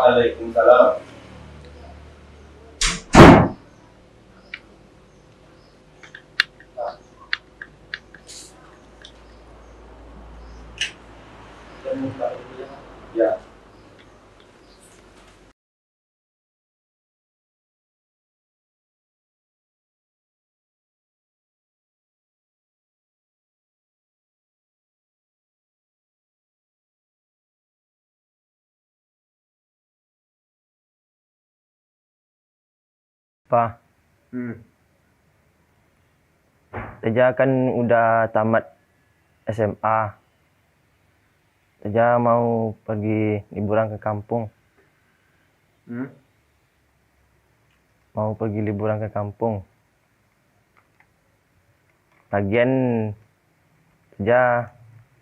Waalaikumsalam. Ya. Pak, Teja kan udah tamat SMA. Teja mau pergi liburan ke kampung. Mau pergi liburan ke kampung. Lagian Teja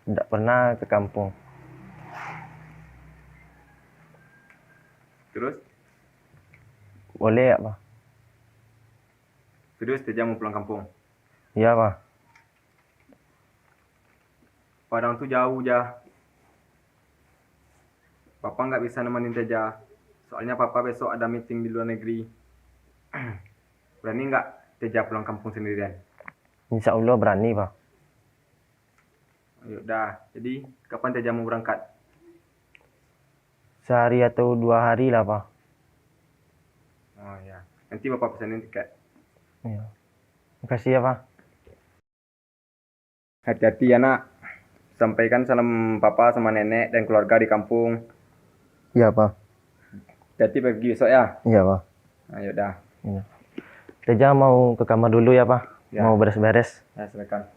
tidak pernah ke kampung. Terus? Boleh ya, Pak? Terus Teja mau pulang kampung. Iya, Pak. Padang tuh jauh, Jah. Papa nggak bisa nemenin Teja. Soalnya Papa besok ada meeting di luar negeri. Berani nggak Teja pulang kampung sendirian? Insya Allah berani, Pak. Ayo dah. Jadi kapan Teja mau berangkat? Sehari atau 2 hari lah, Pak. Oh ya. Nanti Bapak pesanin tiket. Iya. Makasih ya, Pak. Hati-hati ya nak. Sampaikan salam Papa sama nenek dan keluarga di kampung. Iya, Pak. Hati pergi besok ya. Iya, Pak. Ayo dah. Iya. Teja mau ke kamar dulu ya, Pak. Ya. Mau beres-beres. Ya silakan.